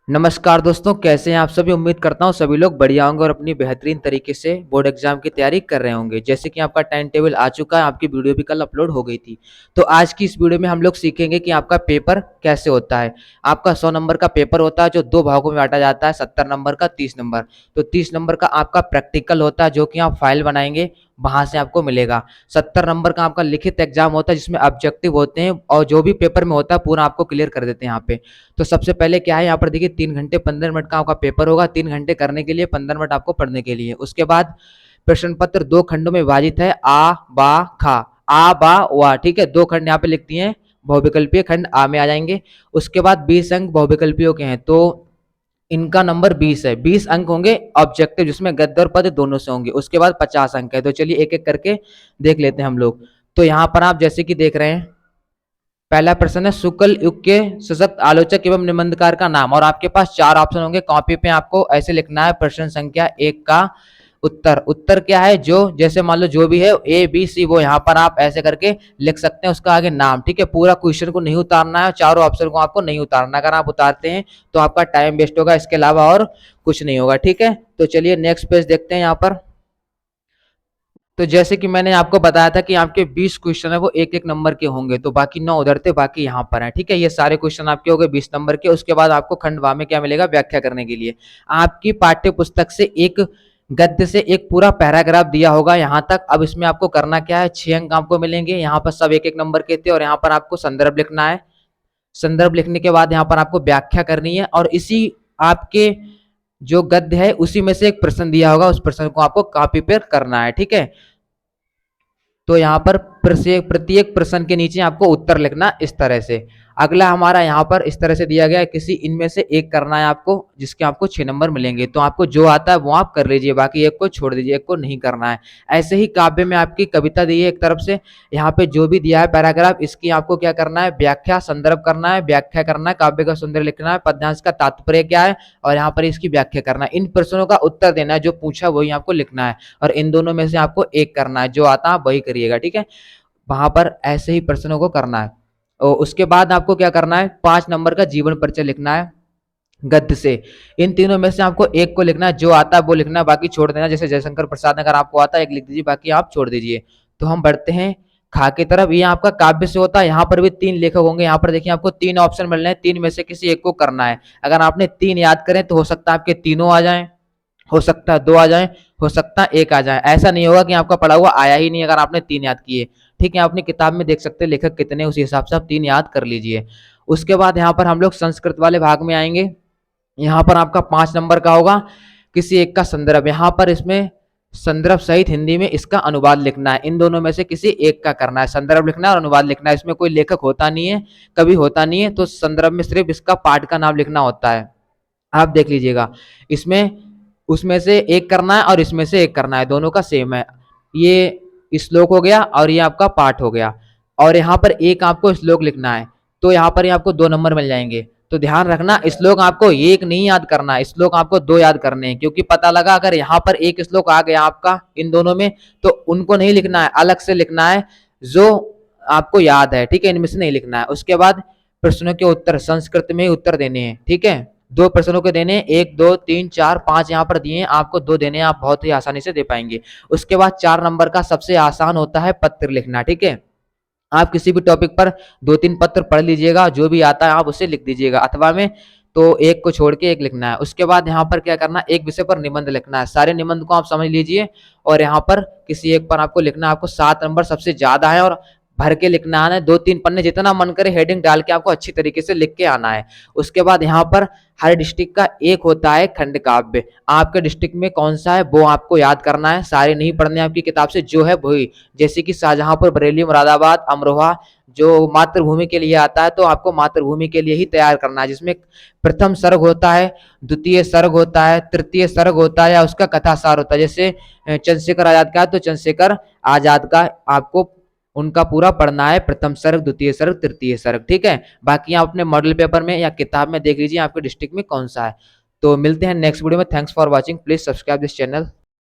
नमस्कार दोस्तों, कैसे हैं आप सभी। उम्मीद करता हूँ सभी लोग बढ़िया होंगे और अपनी बेहतरीन तरीके से बोर्ड एग्जाम की तैयारी कर रहे होंगे। जैसे कि आपका टाइम टेबल आ चुका है, आपकी वीडियो भी कल अपलोड हो गई थी। तो आज की इस वीडियो में हम लोग सीखेंगे कि आपका पेपर कैसे होता है। आपका 100 नंबर का पेपर होता है जो दो भागों में बांटा जाता है, 70 नंबर का, 30 नंबर। तो 30 नंबर का आपका प्रैक्टिकल होता है जो कि आप फाइल बनाएंगे, वहां से आपको मिलेगा। 70 नंबर का आपका लिखित एग्जाम होता है जिसमें ऑब्जेक्टिव होते हैं और जो भी पेपर में होता है पूरा आपको क्लियर कर देते हैं यहाँ पे। तो सबसे पहले क्या है, यहाँ पर देखिए 3 घंटे 15 मिनट का आपका पेपर होगा। 3 घंटे करने के लिए, 15 मिनट आपको पढ़ने के लिए। उसके बाद प्रश्न पत्र 2 खंडों में विभाजित है, आ बा खा, आ बा वा। ठीक है, 2 खंड यहाँ पे लिखती हैं, बहुविकल्पीय खंड आ में आ जाएंगे। उसके बाद 20 अंक बहुविकल्पियों के हैं, तो इनका नंबर 20 है। 20 अंक होंगे ऑब्जेक्टिव, जिसमें गद्य और पद दोनों से होंगे। उसके बाद 50 अंक है। तो चलिए एक एक करके देख लेते हैं हम लोग। तो यहाँ पर आप जैसे कि देख रहे हैं, पहला प्रश्न है शुक्ल युग के सशक्त आलोचक एवं निबंधकार का नाम। और आपके पास 4 ऑप्शन होंगे। कॉपी पे आपको ऐसे लिखना है, प्रश्न संख्या 1 का उत्तर। उत्तर क्या है, जो जैसे मान लो जो भी है ए बी सी, वो यहाँ पर आप ऐसे करके लिख सकते हैं, उसका आगे नाम। ठीक है, पूरा क्वेश्चन को नहीं उतारना है, चारों ऑप्शन को आपको नहीं उतारना। अगर आप उतारते हैं तो आपका टाइम वेस्ट होगा, इसके अलावा और कुछ नहीं होगा। ठीक है, तो चलिए नेक्स्ट पेज देखते हैं यहाँ पर। तो जैसे कि मैंने आपको बताया था कि आपके 20 क्वेश्चन है वो एक एक नंबर के होंगे, तो बाकी 9 उधर थे, बाकी यहाँ पर है। ठीक है, ये सारे क्वेश्चन आपके हो गए 20 नंबर के। उसके बाद आपको खंडवा में क्या मिलेगा, व्याख्या करने के लिए। आपकी पाठ्य पुस्तक से एक गद्य से एक पूरा पैराग्राफ दिया होगा यहाँ तक। अब इसमें आपको करना क्या है, 6 अंक आपको मिलेंगे। यहाँ पर सब एक एक नंबर के थे और यहाँ पर आपको संदर्भ लिखना है। संदर्भ लिखने के बाद यहाँ पर आपको व्याख्या करनी है, और इसी आपके जो गद्य है उसी में से एक प्रश्न दिया होगा, उस प्रश्न को आपको कॉपी पे करना है। ठीक है, तो यहाँ पर प्रत्येक प्रश्न के नीचे आपको उत्तर लिखना इस तरह से। अगला हमारा यहाँ पर इस तरह से दिया गया है, किसी इनमें से एक करना है आपको, जिसके आपको 6 नंबर मिलेंगे। तो आपको जो आता है वो आप कर लीजिए, बाकी एक को छोड़ दीजिए, एक को नहीं करना है। ऐसे ही काव्य में आपकी कविता दी है एक तरफ से, यहाँ पे जो भी दिया है पैराग्राफ, इसकी आपको क्या करना है, व्याख्या संदर्भ करना है, व्याख्या करना है, काव्य का सौंदर्य लिखना है, पद्यांश का तात्पर्य क्या है, और यहाँ पर इसकी व्याख्या करना है। इन प्रश्नों का उत्तर देना है, जो पूछा वही आपको लिखना है, और इन दोनों में से आपको एक करना है, जो आता है वही करिएगा। ठीक है, वहां पर ऐसे ही प्रश्नों को करना है। और उसके बाद आपको क्या करना है, 5 नंबर का जीवन परिचय लिखना है गद्य से। इन तीनों में से आपको एक को लिखना है, जो आता है वो लिखना है, बाकी छोड़ देना। जैसे जयशंकर प्रसाद अगर आपको आता है एक लिख दीजिए, बाकी आप छोड़ दीजिए। तो हम बढ़ते हैं खा की तरफ। ये आपका काव्य से होता है, यहाँ पर भी 3 लेखक होंगे। यहाँ पर देखिए आपको 3 ऑप्शन मिल रहे हैं, 3 में से किसी एक को करना है। अगर आपने 3 याद करें तो हो सकता है आपके तीनों आ जाएं, हो सकता है 2 आ जाएं, हो सकता है 1 आ जाए। ऐसा नहीं होगा कि आपका पढ़ा हुआ आया ही नहीं अगर आपने 3 याद किए। ठीक है, अपनी किताब में देख सकते हैं लेखक कितने, उसी हिसाब से आप 3 याद कर लीजिए। उसके बाद यहाँ पर हम लोग संस्कृत वाले भाग में आएंगे। यहाँ पर आपका 5 नंबर का होगा, किसी एक का संदर्भ। यहाँ पर इसमें संदर्भ सहित हिंदी में इसका अनुवाद लिखना है। इन दोनों में से किसी एक का करना है, संदर्भ लिखना है और अनुवाद लिखना है। इसमें कोई लेखक होता नहीं है, कभी होता नहीं है, तो संदर्भ में सिर्फ इसका पाठ का नाम लिखना होता है। आप देख लीजिएगा, इसमें उसमें से एक करना है और इसमें से एक करना है, दोनों का सेम है। ये श्लोक हो गया और ये आपका पाठ हो गया, और यहाँ पर एक आपको श्लोक लिखना है, तो यहाँ पर आपको 2 नंबर मिल जाएंगे। तो ध्यान रखना, श्लोक आपको एक नहीं याद करना है, श्लोक आपको 2 याद करने हैं। क्योंकि पता लगा अगर यहाँ पर एक श्लोक आ गया आपका इन दोनों में, तो उनको नहीं लिखना है, अलग से लिखना है जो आपको याद है। ठीक है, इनमें से नहीं लिखना है। उसके बाद प्रश्नों के उत्तर संस्कृत में ही उत्तर देने हैं। ठीक है, 2 प्रश्नों के देने, 1 2 3 4 5 यहाँ पर दिए हैं, आपको 2 देने हैं, आप बहुत ही आसानी से दे पाएंगे। उसके बाद 4 नंबर का सबसे आसान होता है पत्र लिखना। ठीक है, आप किसी भी टॉपिक पर 2-3 पत्र पढ़ लीजिएगा, जो भी आता है आप उसे लिख दीजिएगा अथवा में, तो एक को छोड़ के एक लिखना है। उसके बाद यहाँ पर क्या करना है, एक विषय पर निबंध लिखना है। सारे निबंध को आप समझ लीजिए, और यहाँ पर किसी एक पर आपको लिखना है। आपको 7 नंबर सबसे ज्यादा है, और भर के लिखना है, 2-3 पन्ने जितना मन करे हेडिंग डाल के आपको अच्छी तरीके से लिख के आना है। उसके बाद यहाँ पर हर डिस्ट्रिक्ट का एक होता है खंड काव्य। आपके डिस्ट्रिक्ट में कौन सा है वो आपको याद करना है, सारे नहीं पढ़ने आपकी किताब से, जो है वही। जैसे कि शाहजहांपुर, बरेली, मुरादाबाद, अमरोहा जो मातृभूमि के लिए आता है, तो आपको मातृभूमि के लिए ही तैयार करना है, जिसमें प्रथम सर्ग होता है, द्वितीय सर्ग होता है, तृतीय सर्ग होता है, या उसका कथासार होता है। जैसे चंद्रशेखर आजाद का है तो चंद्रशेखर आजाद का आपको उनका पूरा पढ़ना है, प्रथम सर्ग, द्वितीय सर्ग, तृतीय सर्ग। ठीक है, बाकी आप अपने मॉडल पेपर में या किताब में देख लीजिए आपके डिस्ट्रिक्ट में कौन सा है। तो मिलते हैं नेक्स्ट वीडियो में। Thanks for watching, please subscribe this channel.